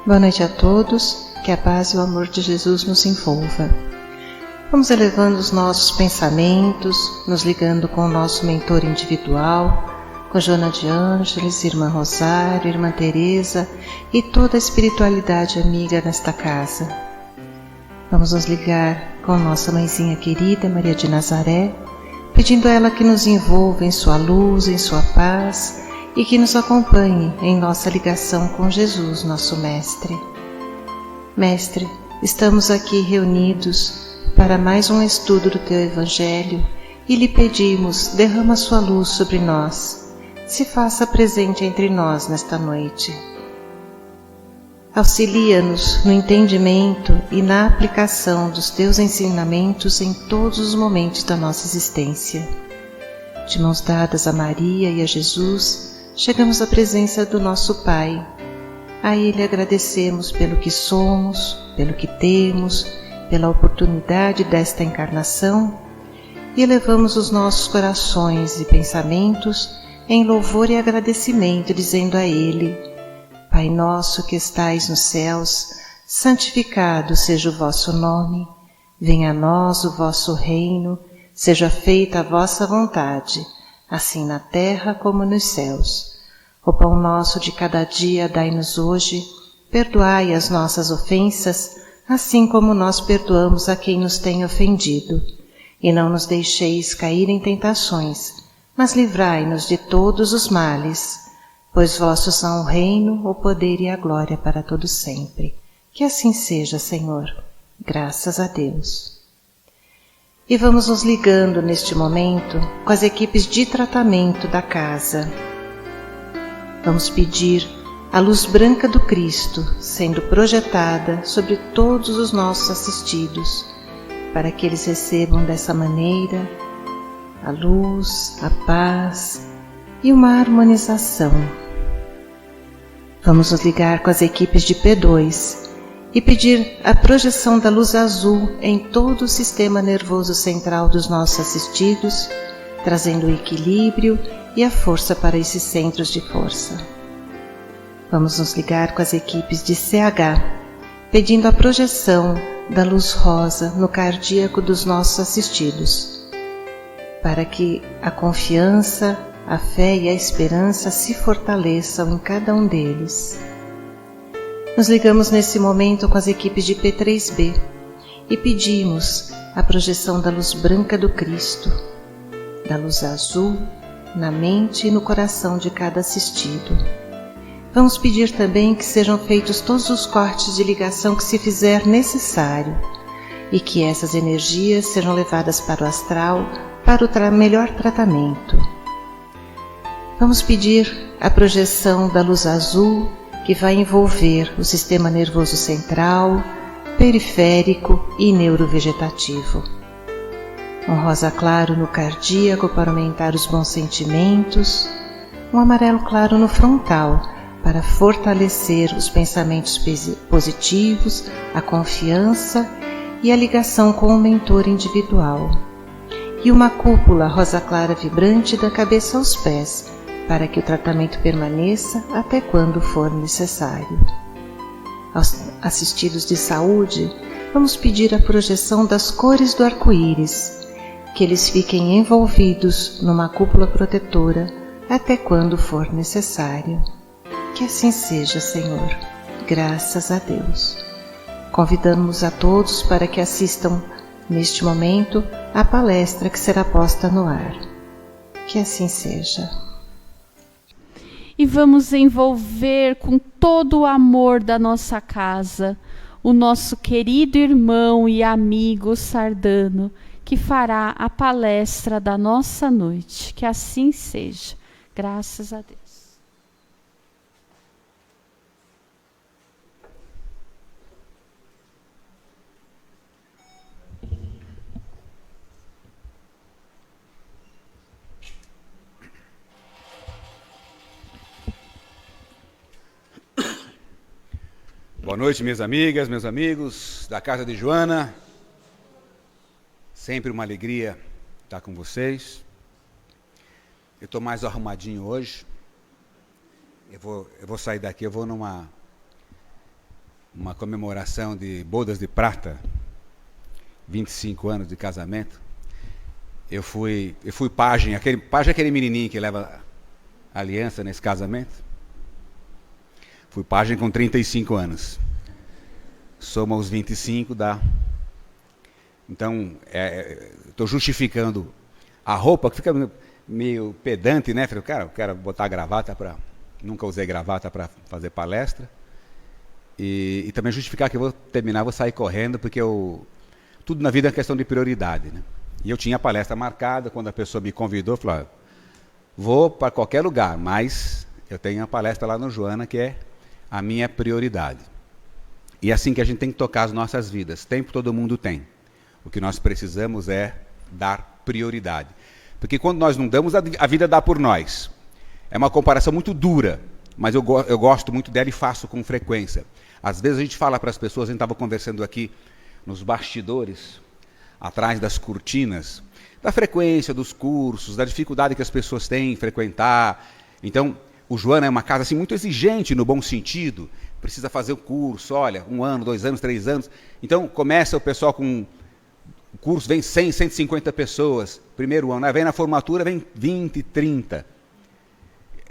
Boa noite a todos, que a paz e o amor de Jesus nos envolva. Vamos elevando os nossos pensamentos, nos ligando com o nosso mentor individual, com Joana de Ângeles, Irmã Rosário, Irmã Teresa e toda a espiritualidade amiga nesta casa. Vamos nos ligar com nossa mãezinha querida, Maria de Nazaré, pedindo a ela que nos envolva em sua luz, em sua paz e que nos acompanhe em nossa ligação com Jesus, nosso Mestre. Mestre, estamos aqui reunidos para mais um estudo do Teu Evangelho e lhe pedimos, derrama sua luz sobre nós, se faça presente entre nós nesta noite. Auxilia-nos no entendimento e na aplicação dos Teus ensinamentos em todos os momentos da nossa existência. De mãos dadas a Maria e a Jesus, chegamos à presença do nosso Pai. A Ele agradecemos pelo que somos, pelo que temos, pela oportunidade desta encarnação e elevamos os nossos corações e pensamentos em louvor e agradecimento, dizendo a Ele: Pai nosso que estais nos céus, santificado seja o vosso nome, venha a nós o vosso reino, seja feita a vossa vontade, assim na terra como nos céus. O pão nosso de cada dia dai-nos hoje, perdoai as nossas ofensas, assim como nós perdoamos a quem nos tem ofendido. E não nos deixeis cair em tentações, mas livrai-nos de todos os males, pois vossos são o reino, o poder e a glória para todo sempre. Que assim seja, Senhor. Graças a Deus. E vamos nos ligando neste momento com as equipes de tratamento da casa. Vamos pedir a luz branca do Cristo sendo projetada sobre todos os nossos assistidos, para que eles recebam dessa maneira a luz, a paz e uma harmonização. Vamos nos ligar com as equipes de P2 e pedir a projeção da luz azul em todo o sistema nervoso central dos nossos assistidos, trazendo o equilíbrio e a força para esses centros de força. Vamos nos ligar com as equipes de CH, pedindo a projeção da luz rosa no cardíaco dos nossos assistidos, para que a confiança, a fé e a esperança se fortaleçam em cada um deles. Nos ligamos nesse momento com as equipes de P3B e pedimos a projeção da luz branca do Cristo, da luz azul, na mente e no coração de cada assistido. Vamos pedir também que sejam feitos todos os cortes de ligação que se fizer necessário e que essas energias sejam levadas para o astral para o melhor tratamento. Vamos pedir a projeção da luz azul que vai envolver o sistema nervoso central, periférico e neurovegetativo. Um rosa claro no cardíaco para aumentar os bons sentimentos, um amarelo claro no frontal para fortalecer os pensamentos positivos, a confiança e a ligação com o mentor individual. E uma cúpula rosa clara vibrante da cabeça aos pés, para que o tratamento permaneça até quando for necessário. Aos assistidos de saúde, vamos pedir a projeção das cores do arco-íris, que eles fiquem envolvidos numa cúpula protetora até quando for necessário. Que assim seja, Senhor. Graças a Deus. Convidamos a todos para que assistam neste momento à palestra que será posta no ar. Que assim seja. E vamos envolver com todo o amor da nossa casa o nosso querido irmão e amigo Sardano, que fará a palestra da nossa noite. Que assim seja. Graças a Deus. Boa noite, minhas amigas, meus amigos da Casa de Joana. Sempre uma alegria estar com vocês. Eu estou mais arrumadinho hoje. Eu vou sair daqui, eu vou uma comemoração de bodas de prata, 25 anos de casamento. Eu fui pajem, pajem é aquele menininho que leva aliança nesse casamento. Fui pajem com 35 anos. Soma os 25, dá. Então, estou justificando a roupa, que fica meio pedante, né? Falei, cara, eu quero botar gravata para... Nunca usei gravata para fazer palestra. E também justificar que eu vou terminar, vou sair correndo, porque tudo na vida é questão de prioridade, né? E eu tinha a palestra marcada, quando a pessoa me convidou, eu falei, vou para qualquer lugar, mas eu tenho a palestra lá no Joana, que é a minha prioridade. E é assim que a gente tem que tocar as nossas vidas. Tempo todo mundo tem. O que nós precisamos é dar prioridade. Porque quando nós não damos, a vida dá por nós. É uma comparação muito dura, mas eu gosto muito dela e faço com frequência. Às vezes a gente fala para as pessoas, a gente estava conversando aqui nos bastidores, atrás das cortinas, da frequência dos cursos, da dificuldade que as pessoas têm em frequentar. Então, o Joana é uma casa assim, muito exigente no bom sentido, precisa fazer o curso, olha, 1 ano, 2 anos, 3 anos. Então, começa o pessoal com o curso, vem 100, 150 pessoas, primeiro ano, aí vem na formatura, vem 20, 30.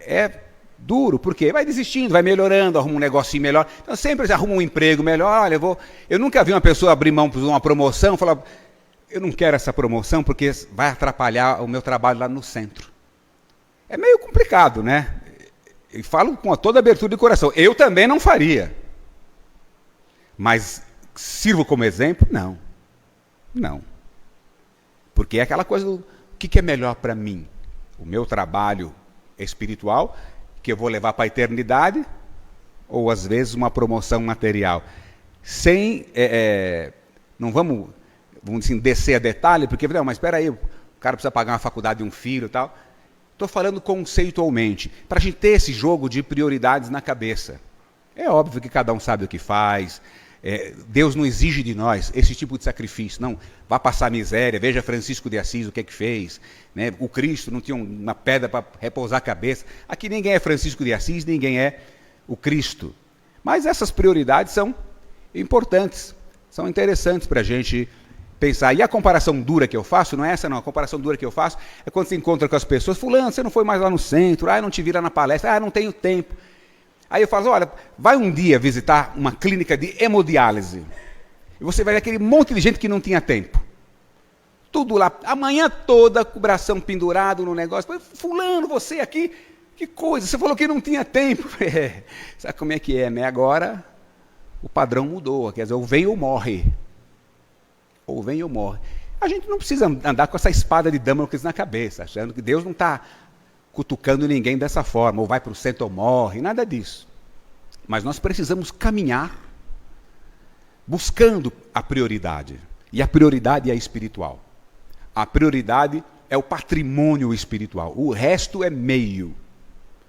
É duro, porque vai desistindo, vai melhorando, arruma um negocinho melhor. Então, sempre arruma um emprego melhor. Olha, eu nunca vi uma pessoa abrir mão por uma promoção e falar, eu não quero essa promoção porque vai atrapalhar o meu trabalho lá no centro. É meio complicado, né? E falo com toda a abertura de coração. Eu também não faria. Mas sirvo como exemplo? Não. Não. Porque é aquela coisa do que é melhor para mim? O meu trabalho espiritual, que eu vou levar para a eternidade, ou às vezes uma promoção material. Sem, não vamos assim, descer a detalhe, porque, não, mas espera aí, o cara precisa pagar uma faculdade de um filho e tal. Estou falando conceitualmente, para a gente ter esse jogo de prioridades na cabeça. É óbvio que cada um sabe o que faz, Deus não exige de nós esse tipo de sacrifício, não, vá passar miséria, veja Francisco de Assis o que é que fez, né? O Cristo não tinha uma pedra para repousar a cabeça, aqui ninguém é Francisco de Assis, ninguém é o Cristo, mas essas prioridades são importantes, são interessantes para a gente pensar. E a comparação dura que eu faço, não é essa não, a comparação dura que eu faço é quando você encontra com as pessoas, fulano, você não foi mais lá no centro, não te vira na palestra, não tenho tempo. Aí eu falo, olha, vai um dia visitar uma clínica de hemodiálise, e você vai ver aquele monte de gente que não tinha tempo. Tudo lá, a manhã toda, com o bração pendurado no negócio, fulano, você aqui, que coisa, você falou que não tinha tempo. Sabe como é que é, né? Agora o padrão mudou, quer dizer, ou vem ou morre. Ou vem ou morre. A gente não precisa andar com essa espada de Damocles na cabeça, achando que Deus não está cutucando ninguém dessa forma, ou vai para o centro ou morre, nada disso. Mas nós precisamos caminhar buscando a prioridade. E a prioridade é espiritual. A prioridade é o patrimônio espiritual. O resto é meio.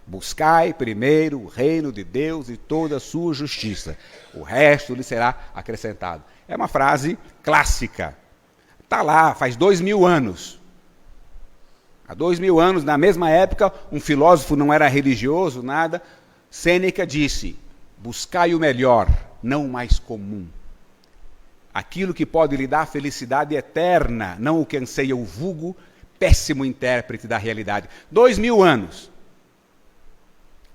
Buscai primeiro o reino de Deus e toda a sua justiça. O resto lhe será acrescentado. É uma frase clássica. Está lá, faz 2000 anos. Há 2000 anos, na mesma época, um filósofo não era religioso, nada. Sêneca disse, buscai o melhor, não o mais comum. Aquilo que pode lhe dar felicidade eterna, não o que anseia o vulgo, péssimo intérprete da realidade. 2000 anos.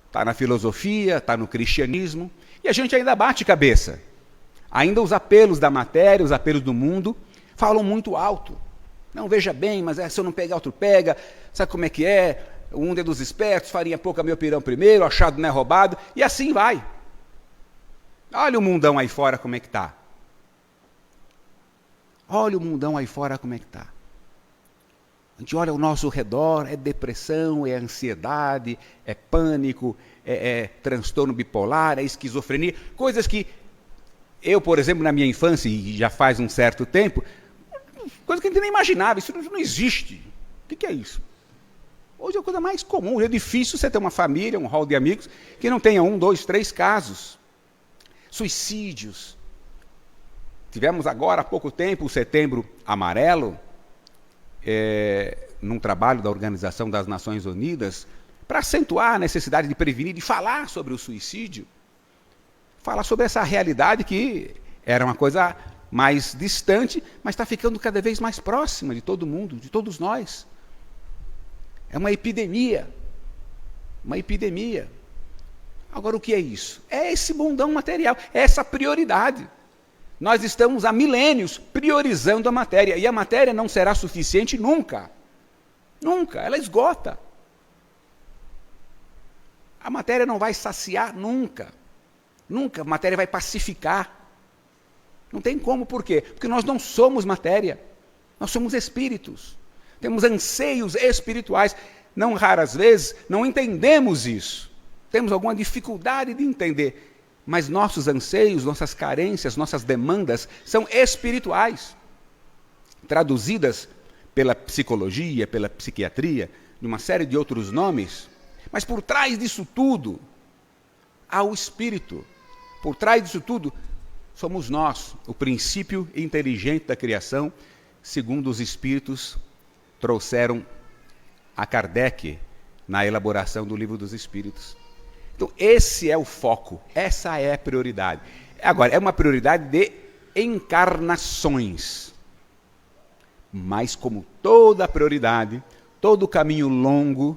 Está na filosofia, está no cristianismo, e a gente ainda bate cabeça. Ainda os apelos da matéria, os apelos do mundo, falam muito alto. Não, veja bem, mas se eu não pegar, outro pega. Sabe como é que é? Um dos espertos, farinha pouca, meu pirão primeiro, achado não é roubado, e assim vai. Olha o mundão aí fora como é que está. Olha o mundão aí fora como é que está. A gente olha ao nosso redor, é depressão, é ansiedade, é pânico, é transtorno bipolar, é esquizofrenia, coisas que eu, por exemplo, na minha infância, e já faz um certo tempo, coisa que a gente nem imaginava, isso não existe. O que é isso? Hoje é a coisa mais comum, é difícil você ter uma família, um hall de amigos, que não tenha 1, 2, 3 casos. Suicídios. Tivemos agora há pouco tempo o Setembro Amarelo, num trabalho da Organização das Nações Unidas, para acentuar a necessidade de prevenir, de falar sobre o suicídio. falar sobre essa realidade que era uma coisa mais distante, mas está ficando cada vez mais próxima de todo mundo, de todos nós. É uma epidemia. Uma epidemia. Agora, o que é isso? É esse mundão material, é essa prioridade. Nós estamos há milênios priorizando a matéria, e a matéria não será suficiente nunca. Nunca, ela esgota. A matéria não vai saciar nunca. Nunca a matéria vai pacificar. Não tem como, por quê? Porque nós não somos matéria, nós somos espíritos. Temos anseios espirituais. Não raras vezes não entendemos isso. Temos alguma dificuldade de entender. Mas nossos anseios, nossas carências, nossas demandas são espirituais. Traduzidas pela psicologia, pela psiquiatria, de uma série de outros nomes. Mas por trás disso tudo, há o espírito. Por trás disso tudo, somos nós, o princípio inteligente da criação, segundo os espíritos trouxeram a Kardec na elaboração do Livro dos Espíritos. Então, esse é o foco, essa é a prioridade. Agora, é uma prioridade de encarnações. Mas, como toda prioridade, todo caminho longo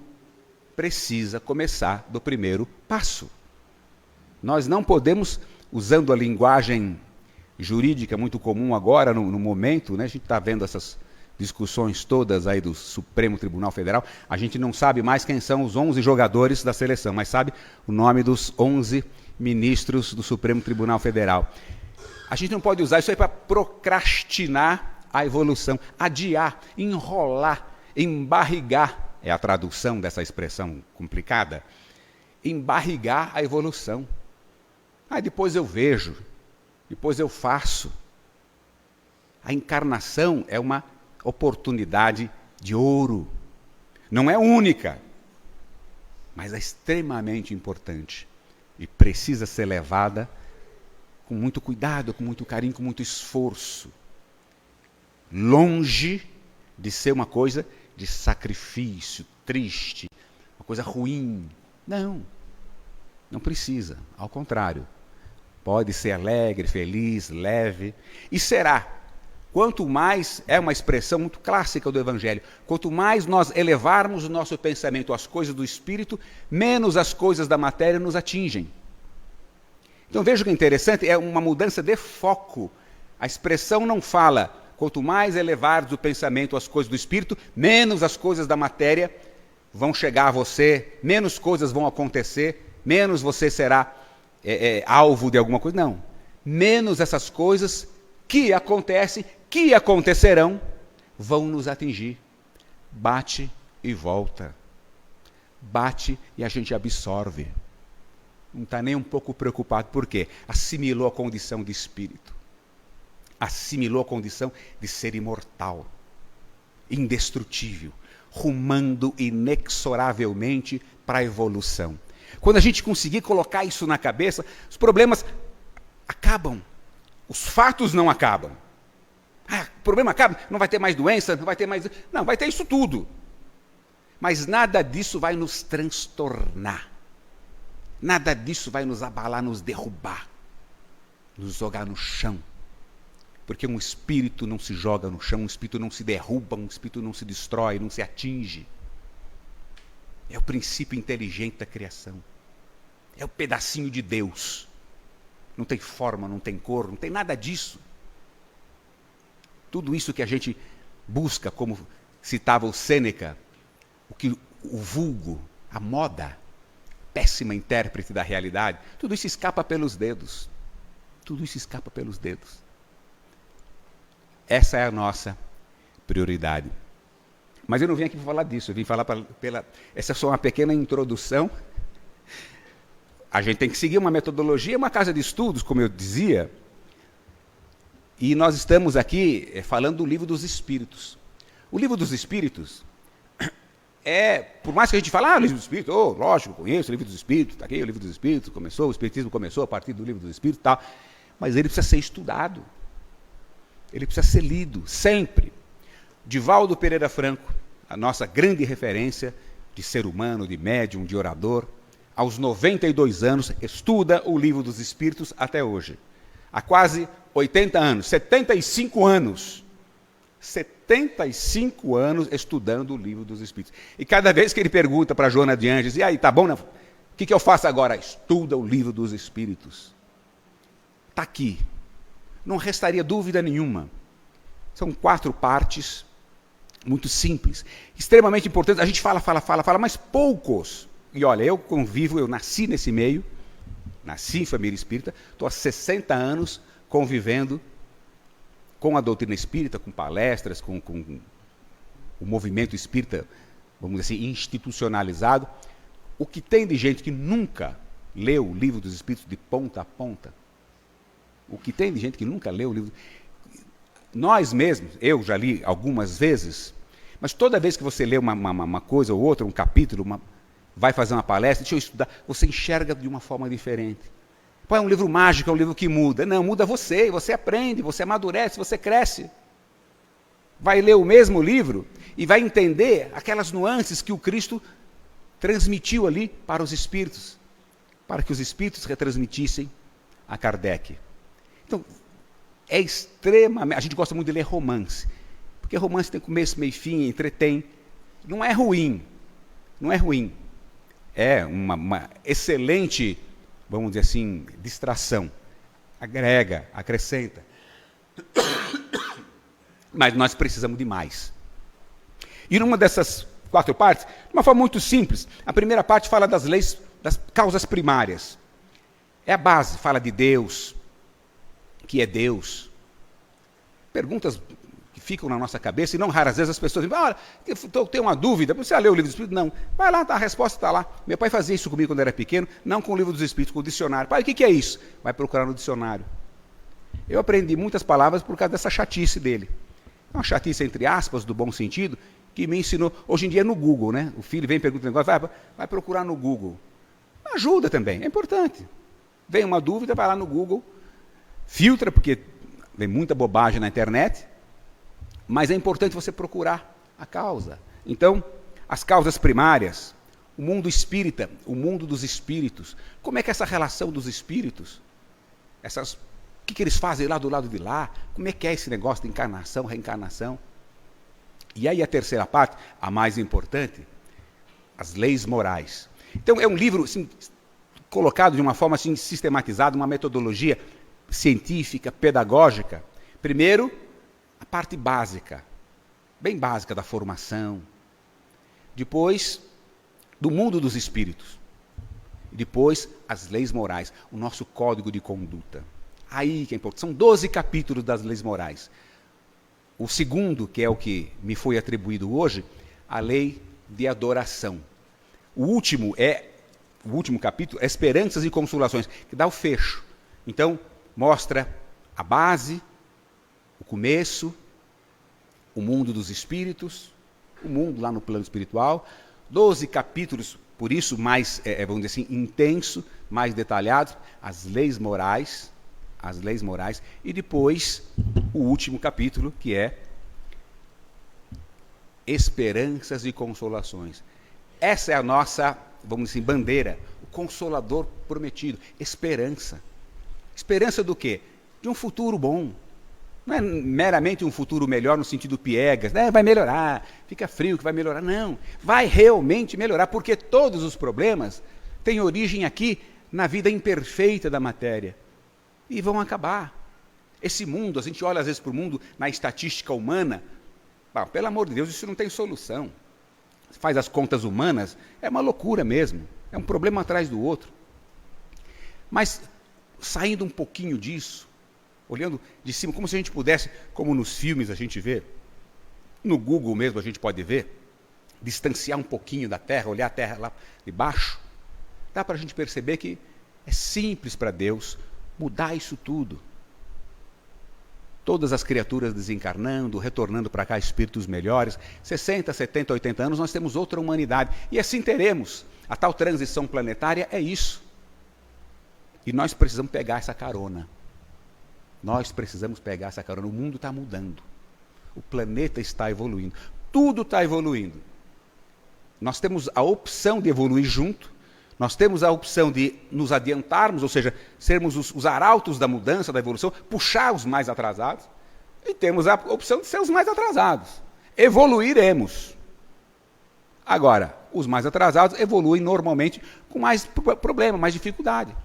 precisa começar do primeiro passo. Nós não podemos, usando a linguagem jurídica muito comum agora, no momento, né, a gente está vendo essas discussões todas aí do Supremo Tribunal Federal, a gente não sabe mais quem são os 11 jogadores da seleção, mas sabe o nome dos 11 ministros do Supremo Tribunal Federal. A gente não pode usar isso aí para procrastinar a evolução, adiar, enrolar, embarrigar, é a tradução dessa expressão complicada, embarrigar a evolução. Depois eu vejo, depois eu faço. A encarnação é uma oportunidade de ouro. Não é única, mas é extremamente importante e precisa ser levada com muito cuidado, com muito carinho, com muito esforço. Longe de ser uma coisa de sacrifício, triste, uma coisa ruim. Não, não precisa, ao contrário. Pode ser alegre, feliz, leve, e será. Quanto mais, é uma expressão muito clássica do Evangelho, quanto mais nós elevarmos o nosso pensamento às coisas do Espírito, menos as coisas da matéria nos atingem. Então veja que interessante, é uma mudança de foco. A expressão não fala, quanto mais elevarmos o pensamento às coisas do Espírito, menos as coisas da matéria vão chegar a você, menos coisas vão acontecer, menos você será alvo de alguma coisa. Não, menos essas coisas que acontecem, que acontecerão, vão nos atingir. Bate e volta. Bate e a gente absorve. Não está nem um pouco preocupado. Por quê? Assimilou a condição de espírito. Assimilou a condição de ser imortal, indestrutível, rumando inexoravelmente para a evolução. Quando a gente conseguir colocar isso na cabeça, os problemas acabam. Os fatos não acabam. O problema acaba, não vai ter mais doença, não vai ter mais... Não, vai ter isso tudo. Mas nada disso vai nos transtornar. Nada disso vai nos abalar, nos derrubar, nos jogar no chão. Porque um espírito não se joga no chão, um espírito não se derruba, um espírito não se destrói, não se atinge. É o princípio inteligente da criação. É o pedacinho de Deus. Não tem forma, não tem cor, não tem nada disso. Tudo isso que a gente busca, como citava o Sêneca, o que o vulgo, a moda, péssima intérprete da realidade, tudo isso escapa pelos dedos. Tudo isso escapa pelos dedos. Essa é a nossa prioridade. Mas eu não vim aqui para falar disso, eu vim falar essa é só uma pequena introdução. A gente tem que seguir uma metodologia, uma casa de estudos, como eu dizia, e nós estamos aqui falando do Livro dos Espíritos. O Livro dos Espíritos por mais que a gente fale, o Livro dos Espíritos, lógico, conheço o Livro dos Espíritos, está aqui o Livro dos Espíritos, o Espiritismo começou a partir do Livro dos Espíritos e tal, mas ele precisa ser estudado, ele precisa ser lido, sempre. Divaldo Pereira Franco, a nossa grande referência de ser humano, de médium, de orador, aos 92 anos, estuda o Livro dos Espíritos até hoje. Há quase 80 anos, 75 anos. 75 anos estudando o Livro dos Espíritos. E cada vez que ele pergunta para Joana de Ângeles, e aí, tá bom, né? O que eu faço agora? Estuda o Livro dos Espíritos. Está aqui. Não restaria dúvida nenhuma. São 4 partes, muito simples, extremamente importantes. A gente fala, mas poucos. E olha, eu convivo, eu nasci nesse meio, nasci em família espírita, estou há 60 anos convivendo com a doutrina espírita, com palestras, com o movimento espírita, vamos dizer assim, institucionalizado. O que tem de gente que nunca leu o Livro dos Espíritos de ponta a ponta? O que tem de gente que nunca leu o livro? Nós mesmos, eu já li algumas vezes, mas toda vez que você lê uma coisa ou outra, um capítulo, vai fazer uma palestra, deixa eu estudar, você enxerga de uma forma diferente. Pô, é um livro mágico, é um livro que muda. Não, muda você aprende, você amadurece, você cresce. Vai ler o mesmo livro e vai entender aquelas nuances que o Cristo transmitiu ali para os espíritos, para que os espíritos retransmitissem a Kardec. Então, é extremamente... A gente gosta muito de ler romance, porque romance tem começo, meio e fim, entretém. Não é ruim, não é ruim. É uma excelente, vamos dizer assim, distração. Agrega, acrescenta. Mas nós precisamos de mais. E numa dessas 4 partes, de uma forma muito simples, a primeira parte fala das leis, das causas primárias. É a base, fala de Deus, que é Deus. Perguntas que ficam na nossa cabeça, e não raras vezes as pessoas dizem, eu tenho uma dúvida, você já leu o Livro dos Espíritos? Não. Vai lá, a resposta está lá. Meu pai fazia isso comigo quando era pequeno, não com o Livro dos Espíritos, com o dicionário. Pai, o que é isso? Vai procurar no dicionário. Eu aprendi muitas palavras por causa dessa chatice dele. Uma chatice, entre aspas, do bom sentido, que me ensinou. Hoje em dia é no Google, né? O filho vem pergunta um negócio, vai procurar no Google. Ajuda também, é importante. Vem uma dúvida, vai lá no Google, filtra, porque vem muita bobagem na internet, mas é importante você procurar a causa. Então, as causas primárias, o mundo espírita, o mundo dos espíritos, como é que é essa relação dos espíritos? O que eles fazem lá do lado de lá? Como é que é esse negócio de encarnação, reencarnação? E aí a terceira parte, a mais importante, as leis morais. Então, é um livro assim, colocado de uma forma assim, sistematizada, uma metodologia científica, pedagógica. Primeiro, a parte básica, bem básica da formação. Depois, do mundo dos espíritos. E depois, as leis morais, o nosso código de conduta. Aí que é importante. São 12 capítulos das leis morais. O segundo, que é o que me foi atribuído hoje, a lei de adoração. O último capítulo, Esperanças e Consolações, que dá o fecho. Então, mostra a base, o começo, o mundo dos espíritos, o mundo lá no plano espiritual. 12 capítulos, por isso, mais, vamos dizer assim, intenso, mais detalhados, as leis morais, e depois o último capítulo, que é Esperanças e Consolações. Essa é a nossa, vamos dizer assim, bandeira, o Consolador prometido, esperança. Esperança do quê? De um futuro bom. Não é meramente um futuro melhor no sentido piegas, né? Vai melhorar, fica frio que vai melhorar. Não, vai realmente melhorar, porque todos os problemas têm origem aqui na vida imperfeita da matéria. E vão acabar. Esse mundo, a gente olha às vezes para o mundo na estatística humana, pelo amor de Deus, isso não tem solução. Você faz as contas humanas, é uma loucura mesmo, é um problema atrás do outro. Mas, saindo um pouquinho disso, olhando de cima, como se a gente pudesse, como nos filmes a gente vê, no Google mesmo a gente pode ver, distanciar um pouquinho da Terra, olhar a Terra lá de baixo, dá para a gente perceber que é simples para Deus mudar isso tudo. Todas as criaturas desencarnando, retornando para cá espíritos melhores, 60, 70, 80 anos, nós temos outra humanidade. E assim teremos. A tal transição planetária é isso. E nós precisamos pegar essa carona. Nós precisamos pegar essa carona. O mundo está mudando. O planeta está evoluindo. Tudo está evoluindo. Nós temos a opção de evoluir junto. Nós temos a opção de nos adiantarmos, ou seja, sermos os arautos da mudança, da evolução, puxar os mais atrasados, e temos a opção de ser os mais atrasados. Evoluiremos. Agora, os mais atrasados evoluem normalmente com mais problema, mais dificuldade.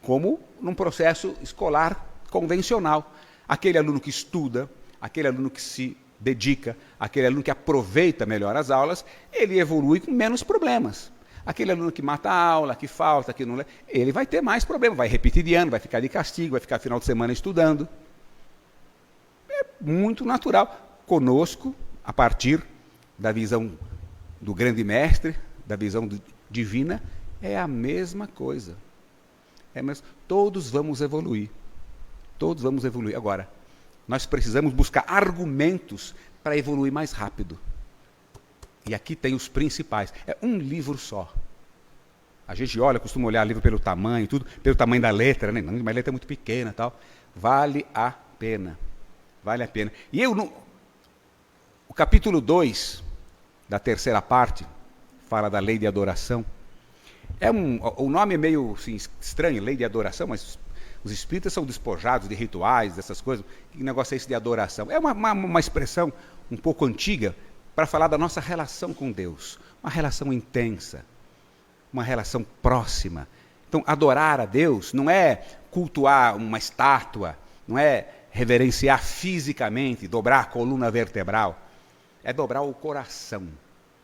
Como num processo escolar convencional. Aquele aluno que estuda, aquele aluno que se dedica, aquele aluno que aproveita melhor as aulas, ele evolui com menos problemas. Aquele aluno que mata a aula, que falta, que não... ele vai ter mais problemas, vai repetir de ano, vai ficar de castigo, vai ficar final de semana estudando. É muito natural. Conosco, a partir da visão do grande mestre, da visão divina, é a mesma coisa. Todos vamos evoluir. Todos vamos evoluir. Agora, nós precisamos buscar argumentos para evoluir mais rápido. E aqui tem os principais. É um livro só. A gente costuma olhar livro pelo tamanho, tudo, pelo tamanho da letra, né? Não, mas a letra é muito pequena e tal. Vale a pena. Vale a pena. E o capítulo 2, da terceira parte, fala da lei de adoração. O nome é meio assim, estranho, lei de adoração, mas os espíritas são despojados de rituais, dessas coisas. Que negócio é esse de adoração? É uma expressão um pouco antiga para falar da nossa relação com Deus. Uma relação intensa, uma relação próxima. Então, adorar a Deus não é cultuar uma estátua, não é reverenciar fisicamente, dobrar a coluna vertebral. É dobrar o coração,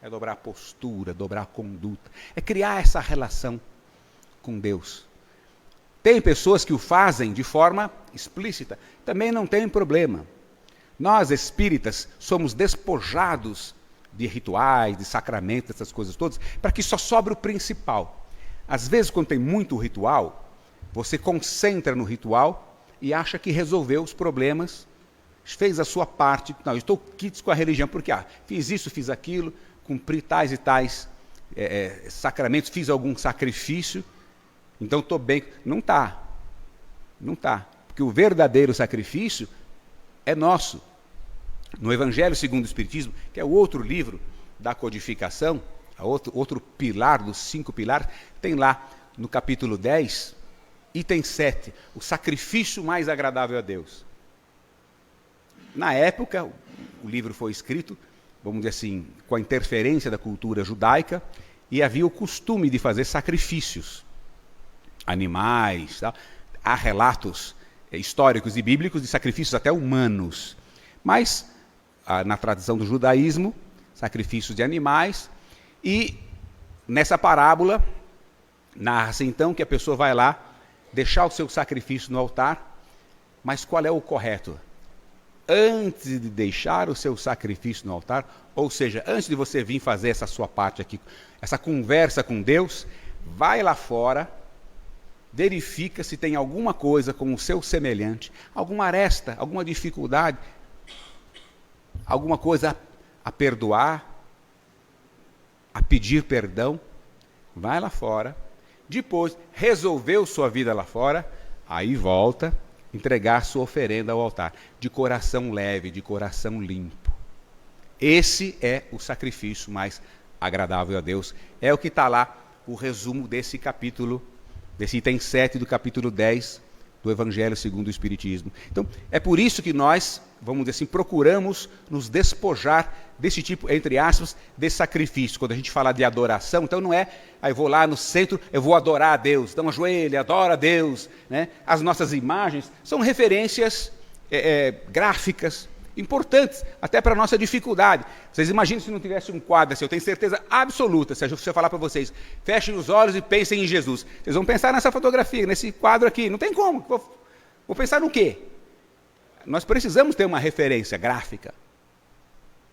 é dobrar a postura, dobrar a conduta. É criar essa relação com Deus. Tem pessoas que o fazem de forma explícita, também não tem problema. Nós, espíritas, somos despojados de rituais, de sacramentos, essas coisas todas, para que só sobre o principal. Às vezes, quando tem muito ritual, você concentra no ritual e acha que resolveu os problemas, fez a sua parte. Não, eu estou quites com a religião, porque fiz isso, fiz aquilo, cumpri tais e tais sacramentos, fiz algum sacrifício, então estou bem. Não está. Não está. Porque o verdadeiro sacrifício é nosso. No Evangelho segundo o Espiritismo, que é o outro livro da codificação, outro pilar dos 5 pilares, tem lá no capítulo 10, item 7, o sacrifício mais agradável a Deus. Na época, o livro foi escrito, vamos dizer assim, com a interferência da cultura judaica, e havia o costume de fazer sacrifícios, animais, tal. Há relatos históricos e bíblicos de sacrifícios até humanos, mas na tradição do judaísmo, sacrifícios de animais, e nessa parábola, narra-se então que a pessoa vai lá deixar o seu sacrifício no altar, mas qual é o correto? Antes de deixar o seu sacrifício no altar, ou seja, antes de você vir fazer essa sua parte aqui, essa conversa com Deus, vai lá fora, verifica se tem alguma coisa com o seu semelhante, alguma aresta, alguma dificuldade, alguma coisa a perdoar, a pedir perdão. Vai lá fora, depois resolveu sua vida lá fora, aí volta, entregar sua oferenda ao altar, de coração leve, de coração limpo. Esse é o sacrifício mais agradável a Deus. É o que está lá, o resumo desse capítulo, desse item 7 do capítulo 10 do Evangelho segundo o Espiritismo. Então, é por isso que nós, vamos dizer assim, procuramos nos despojar desse tipo, entre aspas, de sacrifício. Quando a gente fala de adoração, então não é, aí eu vou lá no centro, eu vou adorar a Deus, dá uma joelha, adora a Deus, né? As nossas imagens são referências gráficas, importantes, até para a nossa dificuldade. Vocês imaginam se não tivesse um quadro assim, eu tenho certeza absoluta, se eu falar para vocês, fechem os olhos e pensem em Jesus. Vocês vão pensar nessa fotografia, nesse quadro aqui, não tem como. Vou pensar no quê? Nós precisamos ter uma referência gráfica.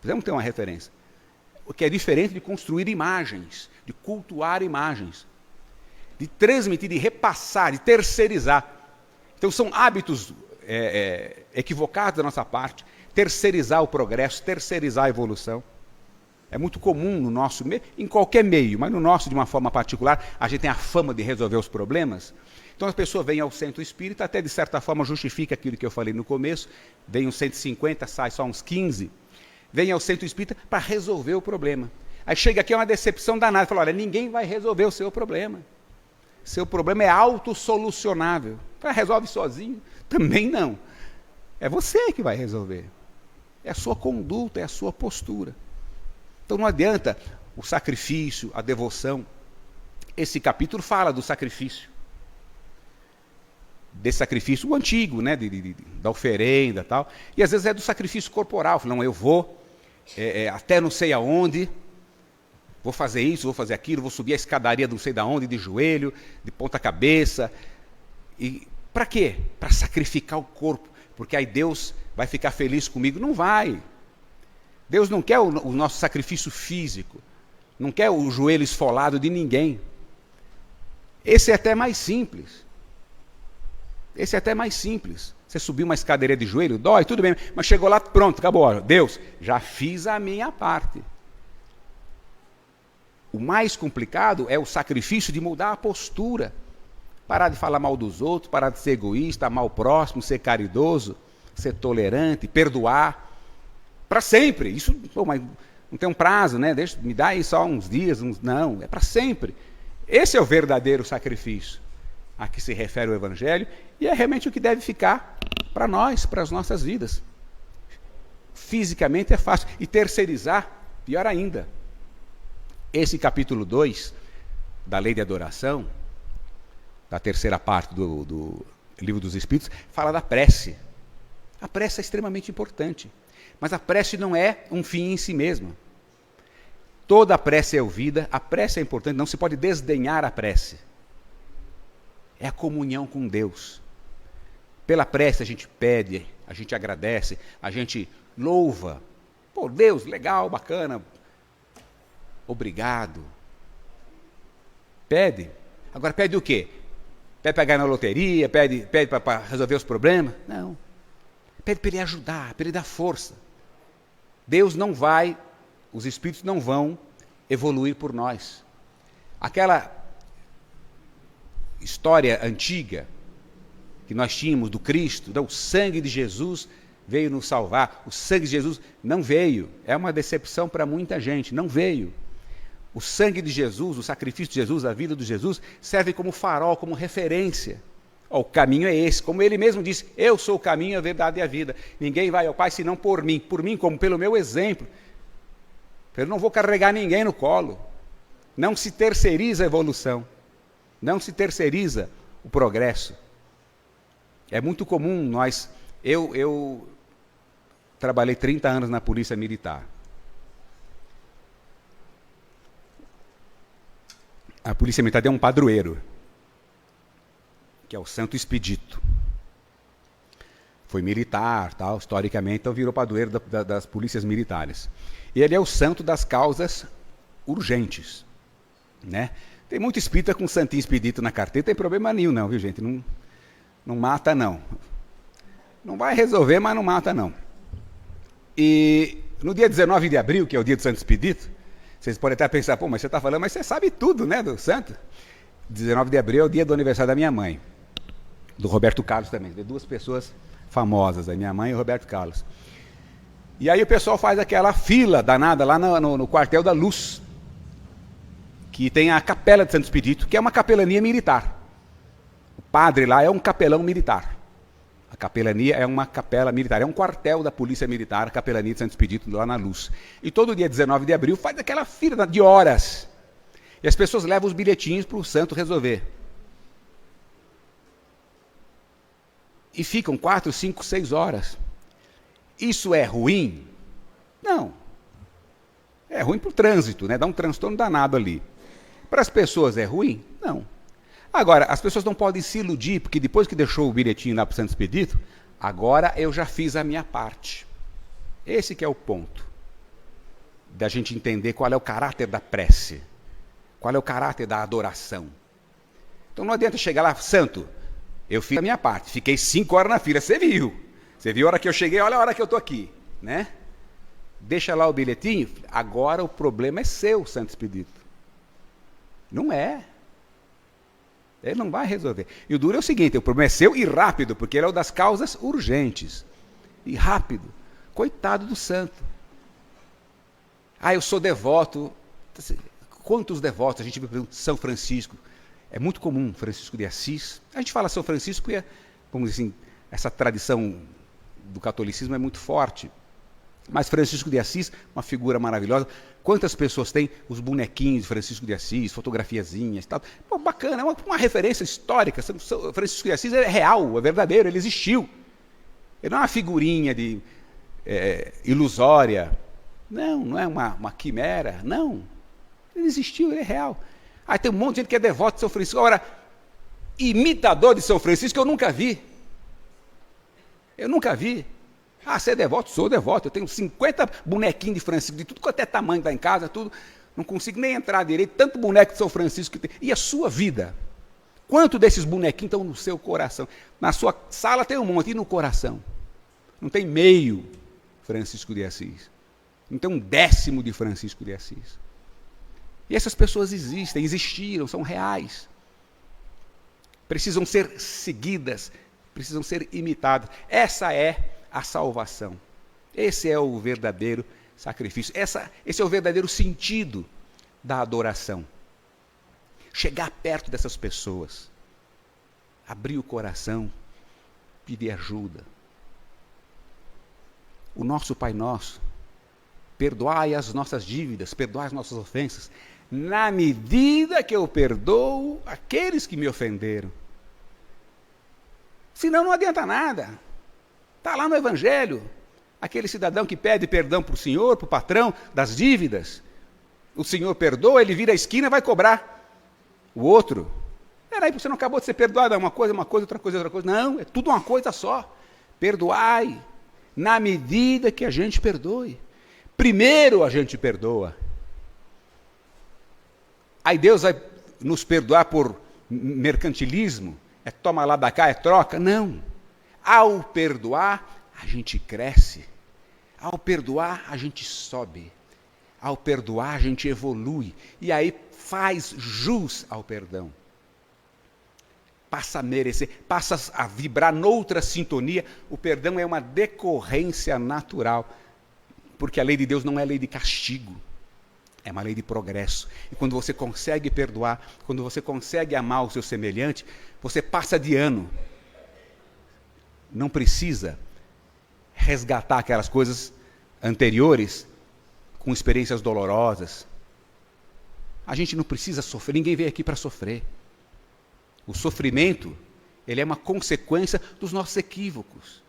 Precisamos ter uma referência. O que é diferente de construir imagens, de cultuar imagens, de transmitir, de repassar, de terceirizar. Então são hábitos equivocados da nossa parte, terceirizar o progresso, terceirizar a evolução. É muito comum no nosso meio, em qualquer meio, mas no nosso de uma forma particular, a gente tem a fama de resolver os problemas. Então a pessoa vem ao centro espírita, até de certa forma justifica aquilo que eu falei no começo, vem uns 150, sai só uns 15, vem ao centro espírita para resolver o problema. Aí chega aqui, é uma decepção danada. Fala, olha, ninguém vai resolver o seu problema. Seu problema é autossolucionável. Resolve sozinho? Também não. É você que vai resolver. É a sua conduta, é a sua postura. Então não adianta o sacrifício, a devoção. Esse capítulo fala do sacrifício. Desse sacrifício o antigo, né, da oferenda e tal. E às vezes é do sacrifício corporal. Não, eu vou até não sei aonde, vou fazer isso, vou fazer aquilo, vou subir a escadaria não sei de onde, de joelho, de ponta cabeça. E para quê? Para sacrificar o corpo. Porque aí Deus vai ficar feliz comigo. Não vai. Deus não quer o nosso sacrifício físico. Não quer o joelho esfolado de ninguém. Esse é até mais simples. Esse é até mais simples. Você subiu uma escadaria de joelho, dói, tudo bem. Mas chegou lá, pronto, acabou. Deus, já fiz a minha parte. O mais complicado é o sacrifício de mudar a postura. Parar de falar mal dos outros, parar de ser egoísta, amar o próximo, ser caridoso, ser tolerante, perdoar. Para sempre. Isso, mas não tem um prazo, né? Me dá aí só uns dias, não, é para sempre. Esse é o verdadeiro sacrifício a que se refere o Evangelho e é realmente o que deve ficar para nós, para as nossas vidas. Fisicamente é fácil. E terceirizar, pior ainda. Esse capítulo 2 da Lei de Adoração, da terceira parte do Livro dos Espíritos, fala da prece. A prece é extremamente importante. Mas a prece não é um fim em si mesma. Toda a prece é ouvida, a prece é importante, não se pode desdenhar a prece. É a comunhão com Deus. Pela prece a gente pede, a gente agradece, a gente louva. Pô, Deus, legal, bacana. Obrigado. Pede. Agora pede o quê? Pede para ganhar na loteria, pede para resolver os problemas? Não. Pede para ele ajudar, para ele dar força. Deus não vai, os Espíritos não vão evoluir por nós. Aquela história antiga que nós tínhamos do Cristo, o sangue de Jesus veio nos salvar. O sangue de Jesus não veio. É uma decepção para muita gente, não veio. O sangue de Jesus, o sacrifício de Jesus, a vida de Jesus, serve como farol, como referência. O caminho é esse, como ele mesmo disse, eu sou o caminho, a verdade e a vida. Ninguém vai ao Pai senão por mim como pelo meu exemplo. Eu não vou carregar ninguém no colo. Não se terceiriza a evolução. Não se terceiriza o progresso. É muito comum eu trabalhei 30 anos na Polícia Militar. A Polícia Militar tem um padroeiro, que é o Santo Expedito. Foi militar, tal, historicamente, então virou padroeiro das polícias militares. E ele é o santo das causas urgentes, né? Tem muito espírita com Santinho Expedito na carteira, não tem problema nenhum não, viu gente? Não mata não. Não vai resolver, mas não mata não. E no dia 19 de abril, que é o dia do Santo Expedito, vocês podem até pensar, pô, mas você está falando, mas você sabe tudo, né, do santo? 19 de abril é o dia do aniversário da minha mãe. Do Roberto Carlos também. Tem duas pessoas famosas, a minha mãe e o Roberto Carlos. E aí o pessoal faz aquela fila danada lá no quartel da Luz, que tem a Capela de Santo Expedito, que é uma capelania militar. O padre lá é um capelão militar. A capelania é uma capela militar, é um quartel da Polícia Militar, a Capelania de Santo Expedito, lá na Luz. E todo dia 19 de abril faz aquela fila de horas. E as pessoas levam os bilhetinhos para o santo resolver. E ficam 4, 5, 6 horas. Isso é ruim? Não. É ruim para o trânsito, né? Dá um transtorno danado ali. Para as pessoas é ruim? Não. Agora, as pessoas não podem se iludir, porque depois que deixou o bilhetinho lá para o Santo Expedito, agora eu já fiz a minha parte. Esse que é o ponto. Da gente entender qual é o caráter da prece. Qual é o caráter da adoração. Então não adianta chegar lá, santo, eu fiz a minha parte, fiquei 5 horas na fila, você viu a hora que eu cheguei, olha a hora que eu estou aqui, né? Deixa lá o bilhetinho, agora o problema é seu, Santo Expedito. Não é. Ele não vai resolver. E o duro é o seguinte, o problema é seu e rápido, porque ele é o das causas urgentes. E rápido. Coitado do santo. Eu sou devoto Quantos devotos a gente vê, por exemplo, São Francisco? É muito comum, Francisco de Assis. A gente fala São Francisco e, vamos dizer assim, essa tradição do catolicismo é muito forte. Mas Francisco de Assis, uma figura maravilhosa. Quantas pessoas têm os bonequinhos de Francisco de Assis, fotografiazinhas e tal? Pô, bacana, é uma referência histórica. Francisco de Assis é real, é verdadeiro, ele existiu. Ele não é uma figurinha ilusória. Não é uma quimera, não. Ele existiu, ele é real. Aí tem um monte de gente que é devoto de São Francisco. Agora, imitador de São Francisco eu nunca vi. Eu nunca vi. Ah, você é devoto? Sou devoto. Eu tenho 50 bonequinhos de Francisco, de tudo quanto é tamanho lá em casa, tudo. Não consigo nem entrar direito, tanto boneco de São Francisco que tem. E a sua vida? Quanto desses bonequinhos estão no seu coração? Na sua sala tem um monte, e no coração? Não tem meio Francisco de Assis. Não tem 1/10 de Francisco de Assis. E essas pessoas existem, existiram, são reais. Precisam ser seguidas, precisam ser imitadas. Essa é a salvação. Esse é o verdadeiro sacrifício. Esse é o verdadeiro sentido da adoração. Chegar perto dessas pessoas, abrir o coração, pedir ajuda. O nosso Pai Nosso, perdoai as nossas dívidas, perdoai as nossas ofensas, na medida que eu perdoo aqueles que me ofenderam. Senão não adianta nada. Está lá no Evangelho, aquele cidadão que pede perdão para o senhor, para o patrão, das dívidas. O senhor perdoa, ele vira a esquina e vai cobrar o outro. Peraí, você não acabou de ser perdoado, é uma coisa, outra coisa, outra coisa. Não, é tudo uma coisa só. Perdoai, na medida que a gente perdoe. Primeiro a gente perdoa. Aí Deus vai nos perdoar por mercantilismo, é toma lá da cá, é troca. Não. Ao perdoar, a gente cresce. Ao perdoar, a gente sobe. Ao perdoar, a gente evolui. E aí faz jus ao perdão. Passa a merecer, passa a vibrar noutra sintonia. O perdão é uma decorrência natural. Porque a lei de Deus não é lei de castigo. É uma lei de progresso. E quando você consegue perdoar, quando você consegue amar o seu semelhante, você passa de ano. Não precisa resgatar aquelas coisas anteriores com experiências dolorosas. A gente não precisa sofrer, ninguém veio aqui para sofrer. O sofrimento, ele é uma consequência dos nossos equívocos.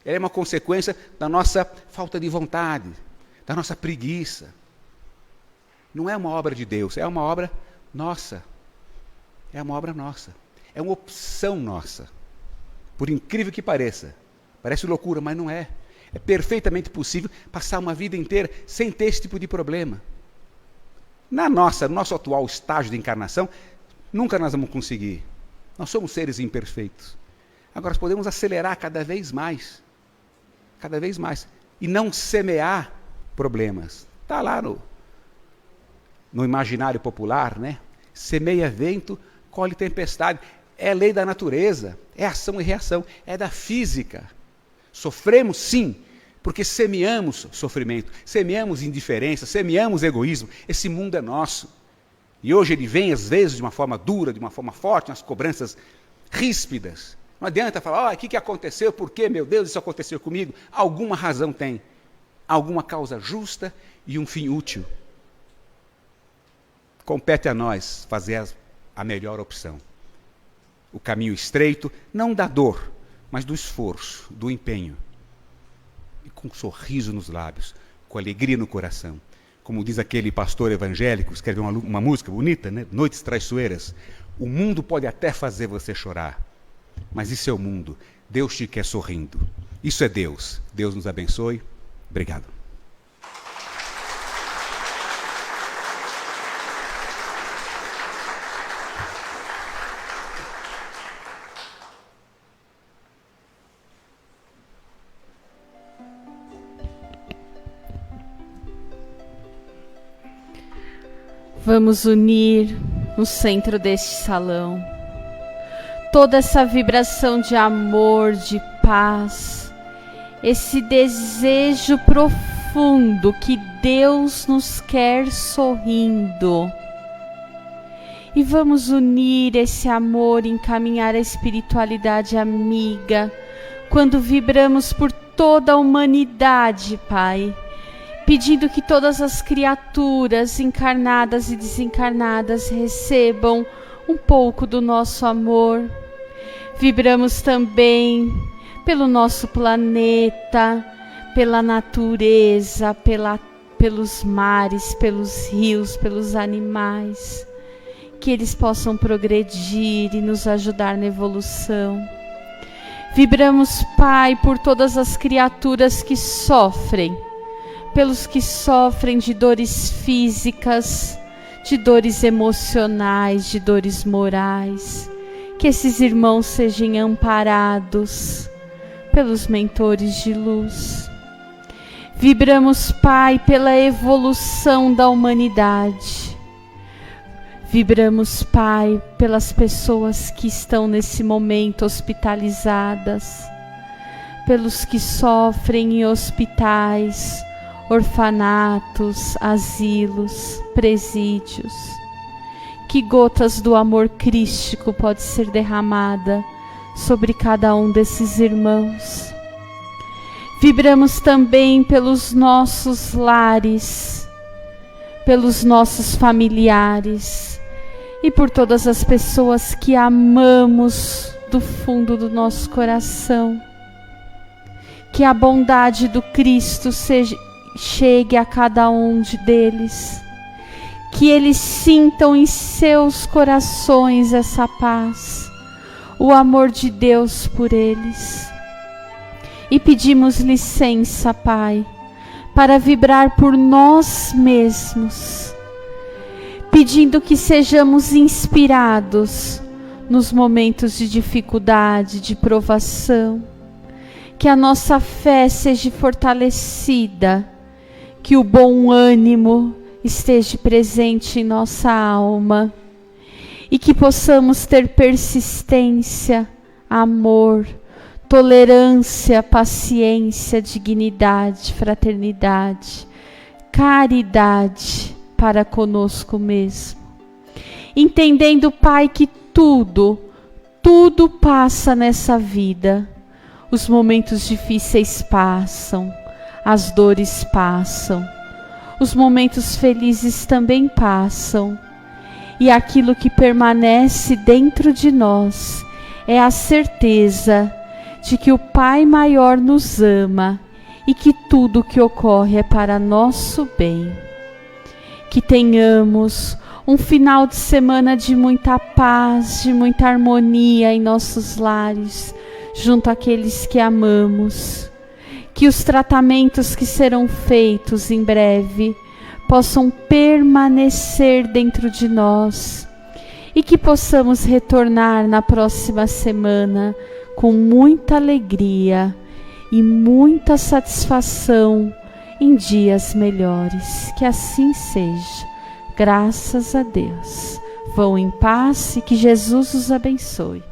Ele é uma consequência da nossa falta de vontade, da nossa preguiça. Não é uma obra de Deus, é uma obra nossa. É uma obra nossa. É uma opção nossa. Por incrível que pareça. Parece loucura, mas não é. É perfeitamente possível passar uma vida inteira sem ter esse tipo de problema. No nosso atual estágio de encarnação, nunca nós vamos conseguir. Nós somos seres imperfeitos. Agora, podemos acelerar cada vez mais. Cada vez mais. E não semear problemas. Está lá no imaginário popular, né? Semeia vento, colhe tempestade. É lei da natureza, é ação e reação, é da física. Sofremos sim, porque semeamos sofrimento, semeamos indiferença, semeamos egoísmo. Esse mundo é nosso. E hoje ele vem, às vezes, de uma forma dura, de uma forma forte, umas cobranças ríspidas. Não adianta falar, o que aconteceu, por que, meu Deus, isso aconteceu comigo? Alguma razão tem, alguma causa justa e um fim útil. Compete a nós fazer a melhor opção. O caminho estreito, não da dor, mas do esforço, do empenho. E com um sorriso nos lábios, com alegria no coração. Como diz aquele pastor evangélico, escreveu uma música bonita, né? Noites Traiçoeiras. O mundo pode até fazer você chorar, mas isso é o mundo. Deus te quer sorrindo. Isso é Deus. Deus nos abençoe. Obrigado. Vamos unir no centro deste salão toda essa vibração de amor, de paz, esse desejo profundo fundo que Deus nos quer sorrindo. E vamos unir esse amor e encaminhar a espiritualidade amiga, quando vibramos por toda a humanidade, Pai, pedindo que todas as criaturas encarnadas e desencarnadas recebam um pouco do nosso amor. Vibramos também pelo nosso planeta, pela natureza, pelos mares, pelos rios, pelos animais, que eles possam progredir e nos ajudar na evolução. Vibramos, Pai, por todas as criaturas que sofrem, pelos que sofrem de dores físicas, de dores emocionais, de dores morais, que esses irmãos sejam amparados pelos mentores de luz. Vibramos, Pai, pela evolução da humanidade. Vibramos, Pai, pelas pessoas que estão nesse momento hospitalizadas, pelos que sofrem em hospitais, orfanatos, asilos, presídios. Que gotas do amor crístico pode ser derramada sobre cada um desses irmãos. Vibramos também pelos nossos lares, pelos nossos familiares e por todas as pessoas que amamos do fundo do nosso coração. Que a bondade do Cristo chegue a cada um deles, que eles sintam em seus corações essa paz, o amor de Deus por eles. E pedimos licença, Pai, para vibrar por nós mesmos, pedindo que sejamos inspirados nos momentos de dificuldade, de provação, que a nossa fé seja fortalecida, que o bom ânimo esteja presente em nossa alma e que possamos ter persistência, amor, tolerância, paciência, dignidade, fraternidade, caridade para conosco mesmo. Entendendo, Pai, que tudo passa nessa vida. Os momentos difíceis passam, as dores passam, os momentos felizes também passam. E aquilo que permanece dentro de nós é a certeza de que o Pai maior nos ama e que tudo o que ocorre é para nosso bem. Que tenhamos um final de semana de muita paz, de muita harmonia em nossos lares, junto àqueles que amamos. Que os tratamentos que serão feitos em breve possam permanecer dentro de nós e que possamos retornar na próxima semana com muita alegria e muita satisfação em dias melhores. Que assim seja. Graças a Deus. Vão em paz e que Jesus os abençoe.